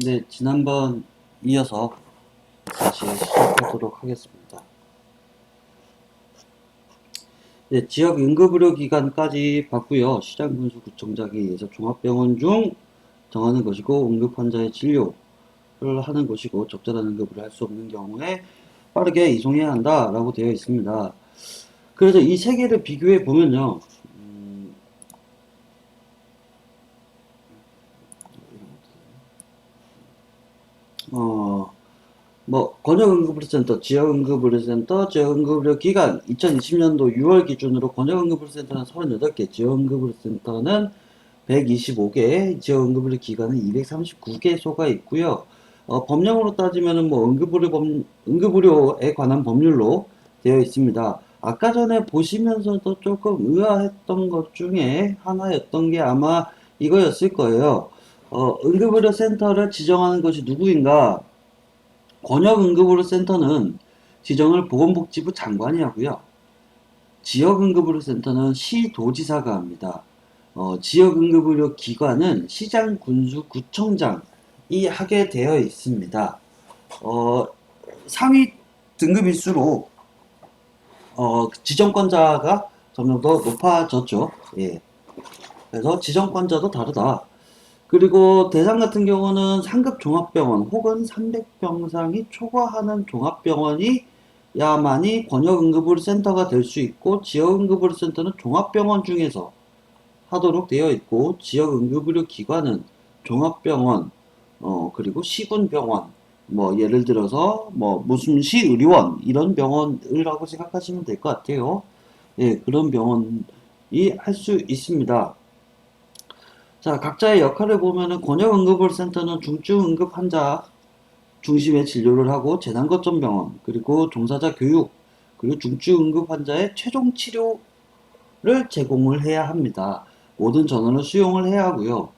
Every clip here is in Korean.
네, 지난번 이어서 다시 시작하도록 하겠습니다. 네, 지역 응급의료 기관까지 봤고요. 시장군수구청장에 의해서 종합병원 중 정하는 것이고 응급 환자의 진료를 하는 것이고 적절한 응급을 할 수 없는 경우에 빠르게 이송해야 한다라고 되어 있습니다. 그래서 이 세 개를 비교해 보면요. 어, 권역응급의료센터, 지역응급의료센터, 지역응급의료기관 2020년도 6월 기준으로 권역응급의료센터는 38개, 지역응급의료센터는 125개, 지역응급의료기관은 239개소가 있고요. 법령으로 따지면은 응급의료에 관한 법률로 되어 있습니다. 아까 전에 보시면서도 조금 의아했던 것 중에 하나였던 게 아마 이거였을 거예요. 응급의료센터를 지정하는 것이 누구인가? 권역응급의료센터는 지정을 보건복지부 장관이 하고요. 지역응급의료센터는 시도지사가 합니다. 지역응급의료기관은 시장, 군수, 구청장이 하게 되어 있습니다. 어, 상위 등급일수록 지정권자가 점점 더 높아졌죠. 예. 그래서 지정권자도 다르다. 그리고 대상 같은 경우는 상급 종합병원 혹은 300병상이 초과하는 종합병원이 야만이 권역응급의료센터가 될 수 있고 지역응급의료센터는 종합병원 중에서 하도록 되어 있고 지역응급의료기관은 종합병원 그리고 시군병원 예를 들어서 무슨 시의료원 이런 병원이라고 생각하시면 될 것 같아요. 예, 그런 병원이 할 수 있습니다. 자, 각자의 역할을 보면은 권역응급의료센터는 중증응급 환자 중심의 진료를 하고 재난거점병원 그리고 종사자 교육 그리고 중증응급 환자의 최종 치료를 제공을 해야 합니다. 모든 전원을 수용을 해야 하고요.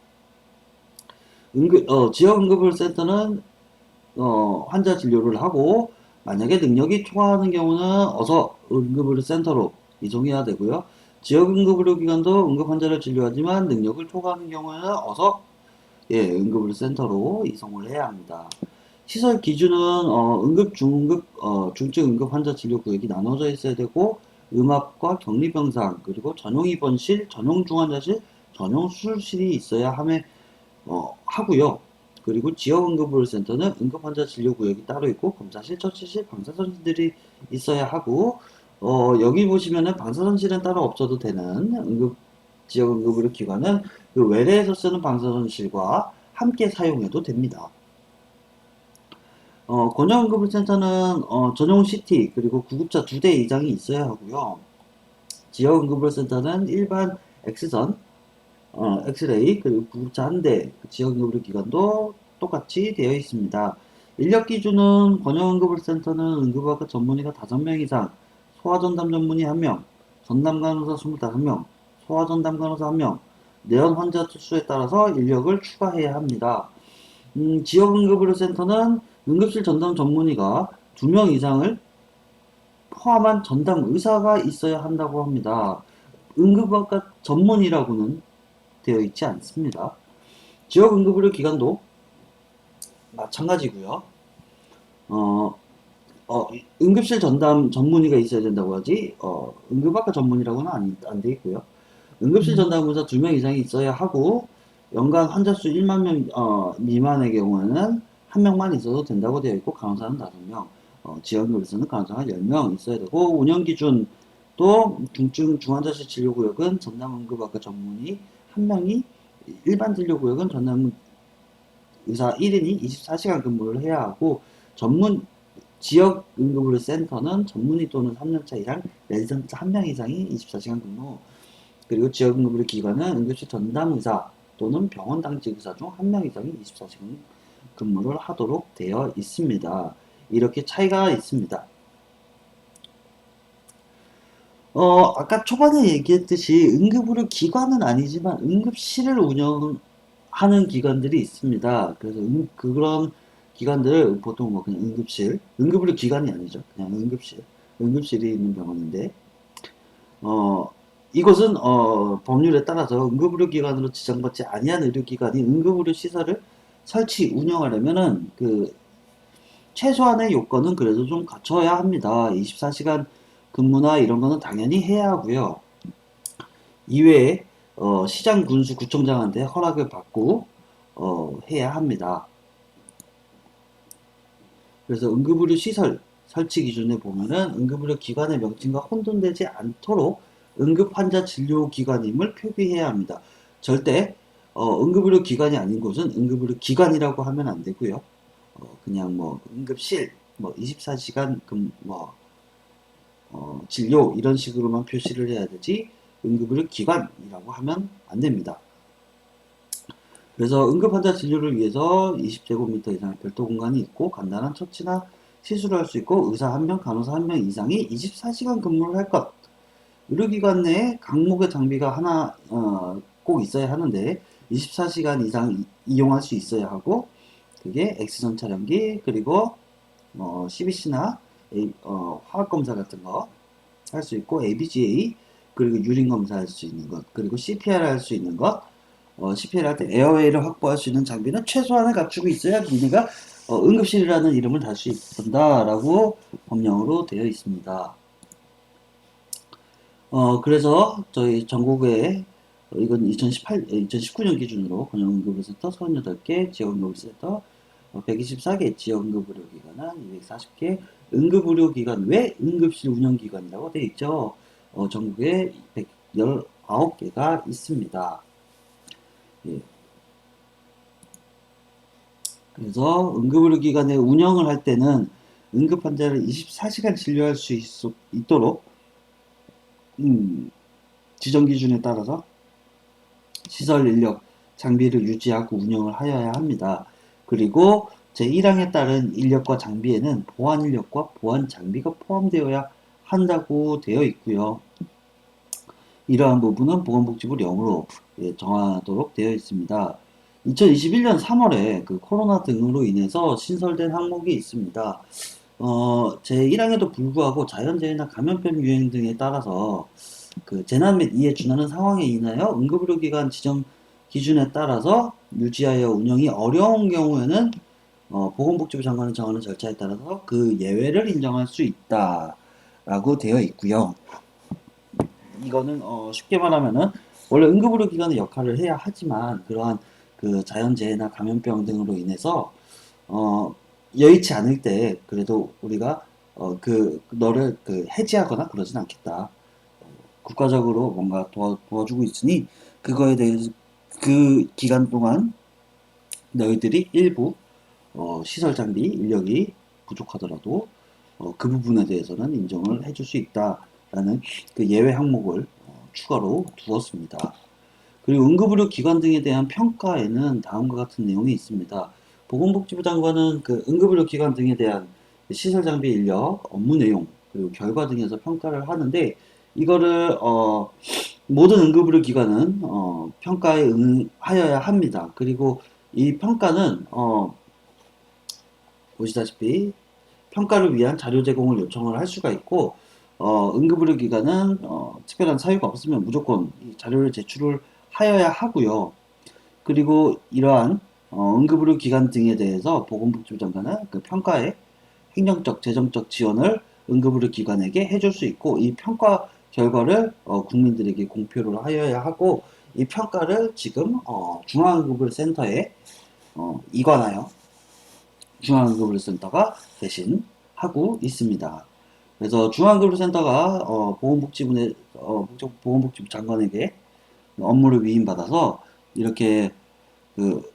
지역응급의료센터는 환자 진료를 하고 만약에 능력이 초과하는 경우는 어서 응급의료센터로 이송해야 되고요. 지역응급의료기관도 응급 환자를 진료하지만 능력을 초과하는 경우에는 어서 응급의료센터로 이송을 해야 합니다. 시설 기준은 응급, 중응급, 중증 응급 환자 진료 구역이 나눠져 있어야 되고 음압과 격리병상 그리고 전용 입원실, 전용 중환자실, 전용 수술실이 있어야 하고요. 그리고 지역응급의료센터는 응급환자 진료구역이 따로 있고 검사실, 처치실, 방사선실들이 있어야 하고 여기 보시면은 방사선실은 따로 없어도 되는 지역응급의료기관은 그 외래에서 쓰는 방사선실과 함께 사용해도 됩니다. 권역응급의료센터는 전용 CT 그리고 구급차 2대 이상이 있어야 하고요. 지역응급의료센터는 일반 X선 엑스레이 그리고 구급차 한 대, 지역응급의료기관도 똑같이 되어 있습니다. 인력 기준은 권역응급의료센터는 응급의학과 전문의가 5명 이상, 소아전담 전문의 1명, 전담간호사 25명, 소아전담간호사 1명, 내원 환자 수에 따라서 인력을 추가해야 합니다. 지역응급의료센터는 응급실 전담 전문의가 2명 이상을 포함한 전담 의사가 있어야 한다고 합니다. 응급의학과 전문의라고는 되어 있지 않습니다. 지역응급의료 기관도 마찬가지고요. 어, 응급실 전담 전문의가 있어야 된다고 하지, 응급학과 전문의라고는 안 돼 있고요. 응급실 전담 의사 2명 이상이 있어야 하고, 연간 환자 수 1만 명 미만의 경우에는 1명만 있어도 된다고 되어 있고, 간호사는 5명, 지역응급에서는 간호사가 10명 있어야 되고, 운영 기준도 중환자실 진료구역은 전담응급학과 전문의 1명이, 일반 진료구역은 전담 의사 1인이 24시간 근무를 해야 하고 지역 응급의료 센터는 전문의 또는 3년차 이상 레지던트 1명 이상이 24시간 근무 그리고 지역 응급의료 기관은 응급실 전담 의사 또는 병원 당직 의사 중 1명 이상이 24시간 근무를 하도록 되어 있습니다. 이렇게 차이가 있습니다. 아까 초반에 얘기했듯이 응급의료 기관은 아니지만 응급실을 운영하는 기관들이 있습니다. 그래서 그런 기관들을 보통 그냥 응급의료 기관이 아니죠. 그냥 응급실이 있는 병원인데, 어, 이것은 법률에 따라서 응급의료 기관으로 지정받지 아니한 의료기관이 응급의료 시설을 설치, 운영하려면은 최소한의 요건은 그래도 좀 갖춰야 합니다. 24시간 근무나 이런 거는 당연히 해야 하고요. 이외에 시장 군수 구청장한테 허락을 받고 해야 합니다. 그래서 응급의료 시설 설치 기준에 보면은 응급의료 기관의 명칭과 혼돈되지 않도록 응급 환자 진료 기관임을 표기해야 합니다. 절대 응급의료 기관이 아닌 곳은 응급의료 기관이라고 하면 안 되고요. 그냥 뭐 응급실, 뭐 24시간 진료 이런 식으로만 표시를 해야 되지 응급의료 기관이라고 하면 안 됩니다. 그래서 응급 환자 진료를 위해서 20제곱미터 이상의 별도 공간이 있고 간단한 처치나 시술을 할 수 있고 의사 1명, 간호사 1명 이상이 24시간 근무를 할 것. 의료기관 내에 각목의 장비가 하나 꼭 있어야 하는데 24시간 이상 이용할 수 있어야 하고 그게 엑스선 촬영기 그리고 CBC나 화학검사 같은 거 할 수 있고 ABGA 그리고 유린 검사 할 수 있는 것 그리고 CPR 할 수 있는 것 CPR 할 때 에어웨이를 확보할 수 있는 장비는 최소한을 갖추고 있어야 니네가 응급실이라는 이름을 달 수 있다라고 법령으로 되어 있습니다. 그래서 저희 전국에 이건 2019년 기준으로 권역응급의료센터 38개, 지역응급의료센터 124개, 지역응급의료기관은 240개, 응급의료기관 외 응급실 운영기관이라고 되어 있죠. 전국에 119개가 있습니다. 예. 그래서 응급의료기관의 운영을 할 때는 응급 환자를 24시간 진료할 수 있도록 지정 기준에 따라서 시설 인력, 장비를 유지하고 운영을 하여야 합니다. 그리고 제1항에 따른 인력과 장비에는 보안 인력과 보안 장비가 포함되어야 한다고 되어 있고요. 이러한 부분은 보건복지부 령으로 정하도록 되어 있습니다. 2021년 3월에 그 코로나 등으로 인해서 신설된 항목이 있습니다. 제1항에도 불구하고 자연재해나 감염병 유행 등에 따라서 그 재난 및 이에 준하는 상황에 인하여 응급의료기관 지정 기준에 따라서 유지하여 운영이 어려운 경우에는 보건복지부 장관이 정하는 절차에 따라서 그 예외를 인정할 수 있다라고 되어 있고요. 이거는 쉽게 말하면은 원래 응급의료기관의 역할을 해야 하지만 그러한 그 자연재해나 감염병 등으로 인해서 여의치 않을 때 그래도 우리가 너를 해지하거나 그러진 않겠다. 국가적으로 뭔가 도와주고 있으니 그거에 대해서 그 기간 동안 너희들이 일부 시설 장비 인력이 부족하더라도 그 부분에 대해서는 인정을 해줄 수 있다라는 그 예외 항목을 추가로 두었습니다. 그리고 응급의료 기관 등에 대한 평가에는 다음과 같은 내용이 있습니다. 보건복지부 장관은 그 응급의료 기관 등에 대한 시설 장비 인력, 업무 내용, 그리고 결과 등에서 평가를 하는데 이거를 모든 응급의료 기관은 평가에 응하여야 합니다. 그리고 이 평가는 보시다시피 평가를 위한 자료 제공을 요청을 할 수가 있고 응급의료 기관은 특별한 사유가 없으면 무조건 이 자료를 제출을 하여야 하고요. 그리고 이러한 응급의료 기관 등에 대해서 보건복지부 장관은 그 평가에 행정적, 재정적 지원을 응급의료 기관에게 해줄 수 있고 이 평가 결과를 국민들에게 공표를 하여야 하고 이 평가를 지금 중앙응급의료센터에 이관하여 중앙응급의료센터가 대신 하고 있습니다. 그래서 중앙응급의료센터가 보건복지부 장관에게 업무를 위임받아서 이렇게 그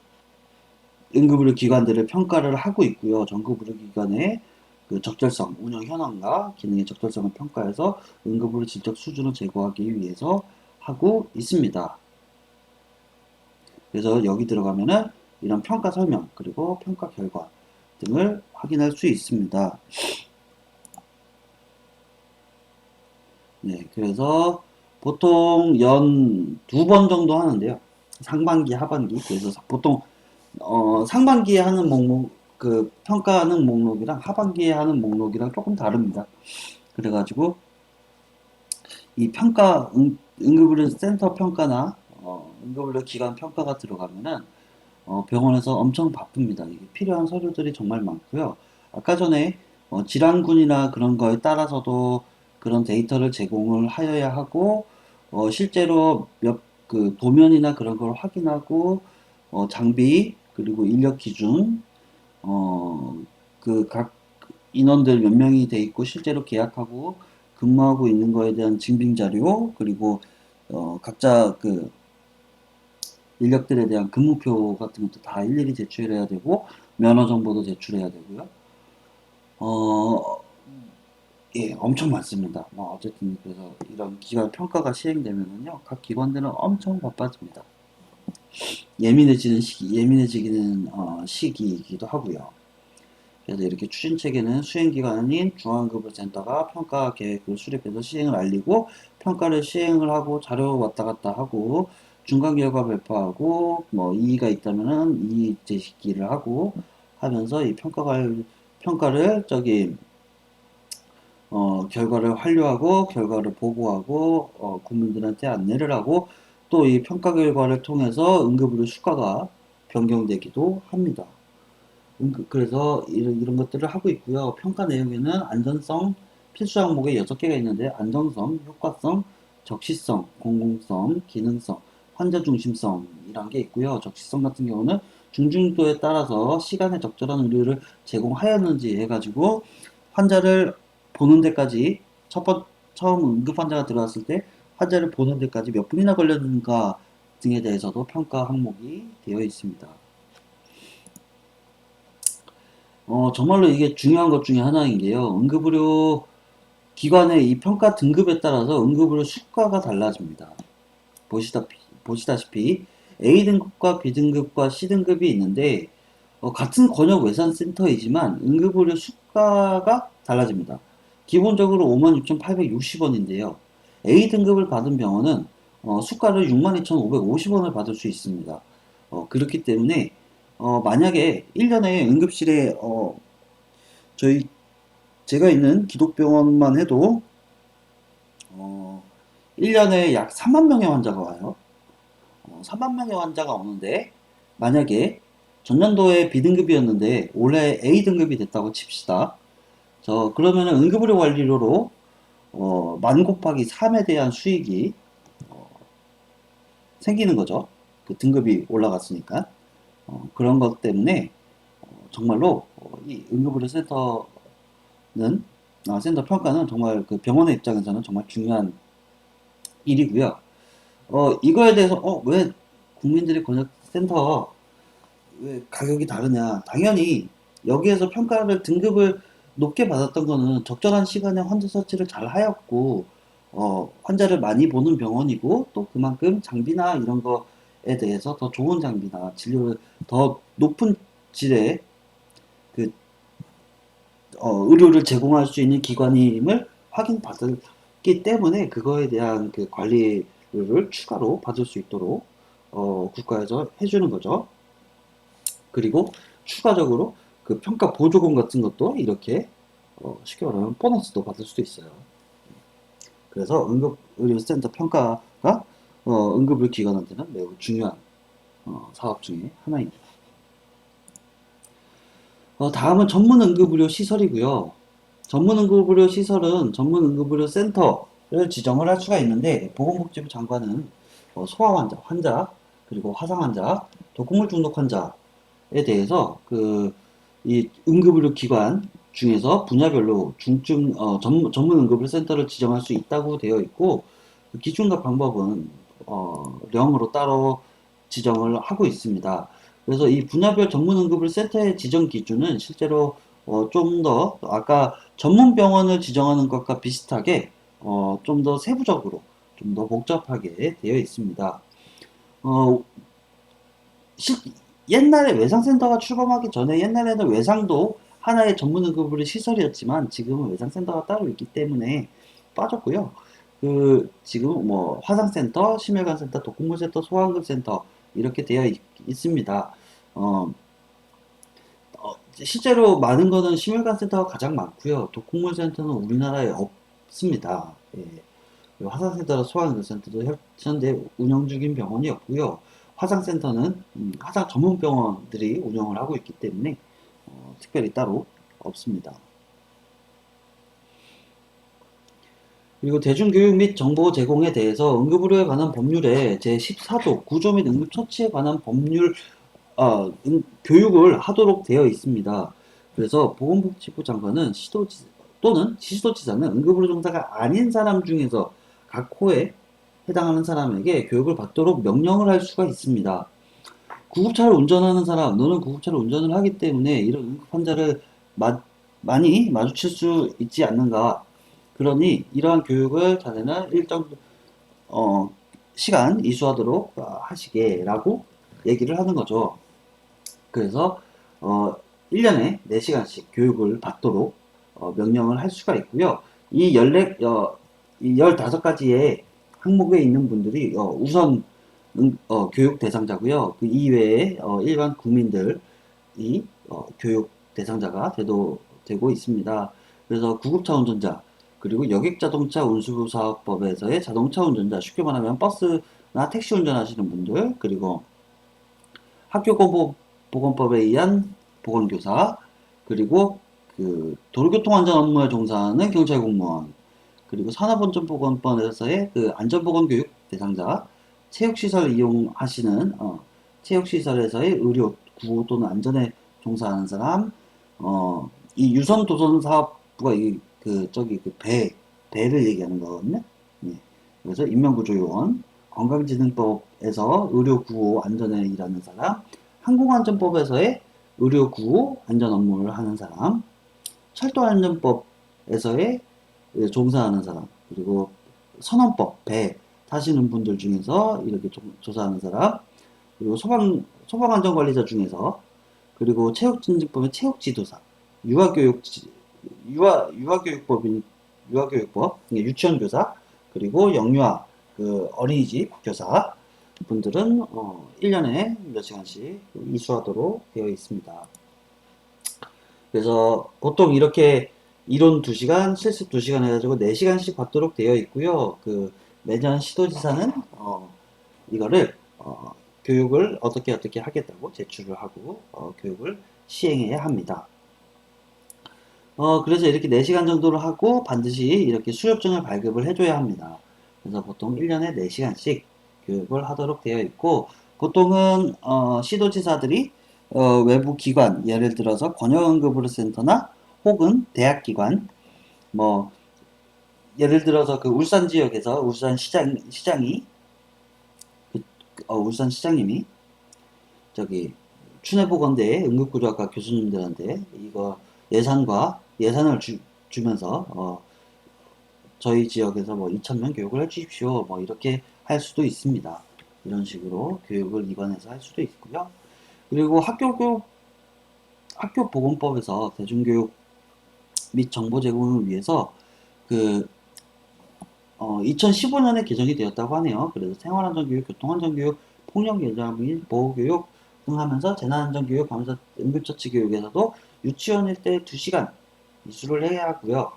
응급의료 기관들을 평가를 하고 있고요. 전국 의료기관의 그 적절성, 운영 현황과 기능의 적절성을 평가해서 응급의료 질적 수준을 제고하기 위해서 하고 있습니다. 그래서 여기 들어가면은 이런 평가 설명 그리고 평가 결과 등을 확인할 수 있습니다. 네, 그래서 보통 연 2번 정도 하는데요. 상반기, 하반기. 그래서 보통 상반기에 하는 목록, 그 평가하는 목록이랑 하반기에 하는 목록이랑 조금 다릅니다. 그래가지고 이 응급의료 센터 평가나 응급의료 기관 평가가 들어가면은 병원에서 엄청 바쁩니다. 이게 필요한 서류들이 정말 많고요. 아까 전에 질환군이나 그런 거에 따라서도 그런 데이터를 제공을 하여야 하고, 실제로 그 도면이나 그런 걸 확인하고, 장비, 그리고 인력 기준, 그 각 인원들 몇 명이 돼 있고, 실제로 계약하고 근무하고 있는 거에 대한 증빙 자료, 그리고 각자 그 인력들에 대한 근무표 같은 것도 다 일일이 제출해야 되고, 면허 정보도 제출해야 되고요. 어, 예, 엄청 많습니다. 뭐, 어쨌든, 그래서 이런 기관 평가가 시행되면은요, 각 기관들은 엄청 바빠집니다. 예민해지는 시기이기도 하고요. 그래서 이렇게 추진 체계는 수행기관인 중앙급여센터가 평가 계획을 수립해서 시행을 알리고, 평가를 시행을 하고, 자료 왔다 갔다 하고, 중간 결과 발표하고, 뭐, 이의가 있다면은 이의 제시기를 하고 하면서 이 평가를 결과를 완료하고, 결과를 보고하고, 국민들한테 안내를 하고, 또 이 평가 결과를 통해서 응급의료 수가가 변경되기도 합니다. 그래서 이런 것들을 하고 있고요. 평가 내용에는 안전성, 필수 항목에 6개가 있는데, 안정성, 효과성, 적시성, 공공성, 기능성, 환자 중심성이란 게 있고요. 적시성 같은 경우는 중증도에 따라서 시간에 적절한 의료를 제공하였는지 해가지고 환자를 보는 데까지 처음 응급 환자가 들어왔을 때 환자를 보는 데까지 몇 분이나 걸렸는가 등에 대해서도 평가 항목이 되어 있습니다. 정말로 이게 중요한 것 중에 하나인 게요. 응급의료 기관의 이 평가 등급에 따라서 응급의료 수가가 달라집니다. 보시다시피 A등급과 B등급과 C등급이 있는데, 같은 권역 외상센터이지만 응급의료 수가가 달라집니다. 기본적으로 56,860원인데요. A등급을 받은 병원은 수가를 62,550원을 받을 수 있습니다. 그렇기 때문에 만약에 1년에 응급실에 저희 제가 있는 기독병원만 해도 어, 1년에 약 3만 명의 환자가 와요. 3만 명의 환자가 오는데, 만약에 전년도에 B등급이었는데 올해 A등급이 됐다고 칩시다. 그러면은 응급의료 관리료로 만 곱하기 3에 대한 수익이 생기는 거죠. 그 등급이 올라갔으니까. 그런 것 때문에 정말로 이 응급의료 센터 평가는 정말 그 병원의 입장에서는 정말 중요한 일이고요. 이거에 대해서 왜 국민들이 권역센터 왜 가격이 다르냐? 당연히 여기에서 평가를 등급을 높게 받았던 거는 적절한 시간에 환자 처치를 잘 하였고, 환자를 많이 보는 병원이고, 또 그만큼 장비나 이런 거에 대해서 더 좋은 장비나 진료를 더 높은 질의 그 의료를 제공할 수 있는 기관임을 확인받았기 때문에 그거에 대한 그 관리료를 추가로 받을 수 있도록 국가에서 해주는 거죠. 그리고 추가적으로 그 평가 보조금 같은 것도 이렇게 쉽게 말하면 보너스도 받을 수도 있어요. 그래서 응급의료센터 평가가 응급의료 기관한테는 매우 중요한 사업 중에 하나입니다. 다음은 전문응급의료 시설이고요. 전문응급의료 시설은 전문응급의료센터를 지정을 할 수가 있는데, 보건복지부 장관은 소아 환자, 그리고 화상 환자, 독극물 중독 환자에 대해서 이 응급의료 기관 중에서 분야별로 전문응급의료센터를 지정할 수 있다고 되어 있고, 그 기준과 방법은 령으로 따로 지정을 하고 있습니다. 그래서 이 분야별 전문응급의료센터의 지정 기준은 실제로 좀 더 아까 전문병원을 지정하는 것과 비슷하게 좀 더 세부적으로 좀 더 복잡하게 되어 있습니다. 어, 실, 옛날에 외상센터가 출범하기 전에 옛날에는 외상도 하나의 전문응급의료 시설이었지만 지금은 외상센터가 따로 있기 때문에 빠졌고요. 지금 뭐 화상센터, 심혈관센터, 독극물센터, 소아응급센터 이렇게 되어 있습니다. 어, 실제로 많은 거는 심혈관센터가 가장 많고요. 독극물센터는 우리나라에 없습니다. 예. 화상센터나 소아응급센터도 현재 운영 중인 병원이 없고요. 화상센터는 화상 전문 병원들이 운영을 하고 있기 때문에 특별히 따로 없습니다. 그리고 대중교육 및 정보 제공에 대해서 응급의료에 관한 법률에 제14조 구조 및 응급처치에 관한 법률 교육을 하도록 되어 있습니다. 그래서 보건복지부 장관은 또는 시도지사는 응급의료 종사가 아닌 사람 중에서 각 호에 해당하는 사람에게 교육을 받도록 명령을 할 수가 있습니다. 구급차를 운전하는 사람, 너는 구급차를 운전을 하기 때문에 이런 응급 환자를 많이 마주칠 수 있지 않는가. 그러니 이러한 교육을 자네는 일정 시간 이수하도록 하시게라고 얘기를 하는 거죠. 그래서 1년에 4시간씩 교육을 받도록 명령을 할 수가 있고요. 이 15가지의 항목에 있는 분들이 우선 교육 대상자고요. 그 이외에 일반 국민들이 교육 대상자가 되고 있습니다. 그래서 구급차 운전자, 그리고 여객자동차 운수사업법에서의 자동차 운전자, 쉽게 말하면 버스나 택시 운전하시는 분들, 그리고 학교보건법에 의한 보건교사, 그리고 그 도로교통안전 업무에 종사하는 경찰 공무원, 그리고 산업안전보건법에서의 그 안전보건교육 대상자, 체육시설 이용하시는 체육시설에서의 의료, 구호 또는 안전에 종사하는 사람, 이 유선도선사업부가 배를 얘기하는 거거든요. 예. 그래서 인명구조요원, 건강진흥법에서 의료구호 안전에 일하는 사람, 항공안전법에서의 의료구호 안전 업무를 하는 사람, 철도안전법에서의 종사하는 사람, 그리고 선원법, 배 타시는 분들 중에서 이렇게 조사하는 사람, 그리고 소방안전관리자 중에서, 그리고 체육진흥법의 체육지도사, 유아교육법, 유치원교사, 그리고 영유아, 어린이집 교사 분들은 1년에 몇 시간씩 이수하도록 되어 있습니다. 그래서 보통 이렇게 이론 2시간, 실습 2시간 해가지고 4시간씩 받도록 되어 있고요. 매년 시도지사는 이거를 교육을 어떻게 하겠다고 제출을 하고 교육을 시행해야 합니다. 그래서 이렇게 4시간 정도를 하고 반드시 이렇게 수료증을 발급을 해줘야 합니다. 그래서 보통 1년에 4시간씩 교육을 하도록 되어 있고, 보통은 시도지사들이 외부 기관, 예를 들어서 권역응급의료센터나 혹은 대학기관, 뭐 예를 들어서 그 울산 지역에서 울산 시장님이 저기 춘해보건대 응급구조학과 교수님들한테 이거 예산을 주면서 저희 지역에서 뭐 2,000명 교육을 해주십시오. 뭐 이렇게 할 수도 있습니다. 이런 식으로 교육을 입안해서 할 수도 있고요. 그리고 학교보건법에서 대중교육 및 정보 제공을 위해서 2015년에 개정이 되었다고 하네요. 그래서 생활안전교육, 교통안전교육, 폭력예방 및 보호교육 등 하면서 재난안전교육 하면서 응급처치교육에서도 유치원일 때 2시간 이수를 해야 하고요.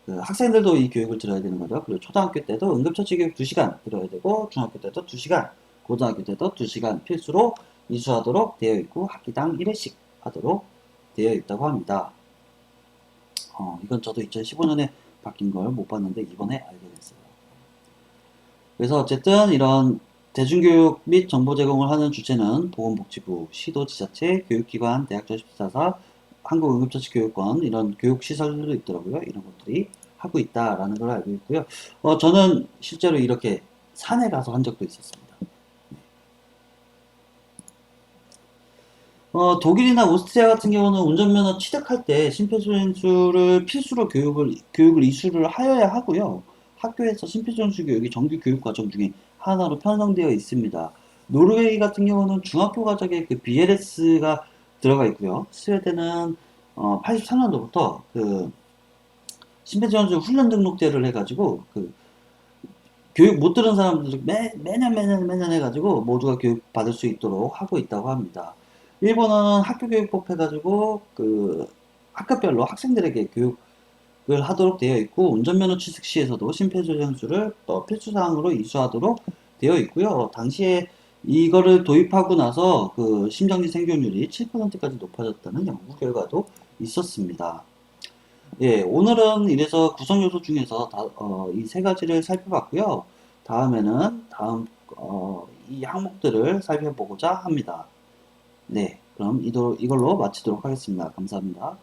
학생들도 이 교육을 들어야 되는 거죠. 그리고 초등학교 때도 응급처치교육 2시간 들어야 되고, 중학교 때도 2시간, 고등학교 때도 2시간 필수로 이수하도록 되어 있고, 학기당 1회씩 하도록 되어 있다고 합니다. 이건 저도 2015년에 바뀐 걸 못 봤는데 이번에 알게 됐어요. 그래서 어쨌든 이런 대중교육 및 정보 제공을 하는 주체는 보건복지부, 시도, 지자체, 교육기관, 대학 조직사사, 한국응급처치교육원 이런 교육시설들도 있더라고요. 이런 것들이 하고 있다라는 걸 알고 있고요. 저는 실제로 이렇게 산에 가서 한 적도 있었습니다. 독일이나 오스트리아 같은 경우는 운전면허 취득할 때 심폐소생술을 필수로 교육을 이수를 하여야 하고요. 학교에서 심폐소생술 교육이 정규 교육 과정 중에 하나로 편성되어 있습니다. 노르웨이 같은 경우는 중학교 과정에 BLS가 들어가 있고요. 스웨덴은 83년도부터 심폐소생술 훈련 등록대를 해가지고 교육 못 들은 사람들 매년 해가지고 모두가 교육 받을 수 있도록 하고 있다고 합니다. 일본어는 학교교육법 해가지고 학급별로 학생들에게 교육을 하도록 되어 있고, 운전면허 취득 시에서도 심폐소생술을 또 필수사항으로 이수하도록 되어 있고요. 당시에 이거를 도입하고 나서 그 심장지 생존율이 7%까지 높아졌다는 연구 결과도 있었습니다. 예, 오늘은 이래서 구성 요소 중에서 이 세 가지를 살펴봤고요. 다음에는 이 항목들을 살펴보고자 합니다. 네, 그럼 이걸로 마치도록 하겠습니다. 감사합니다.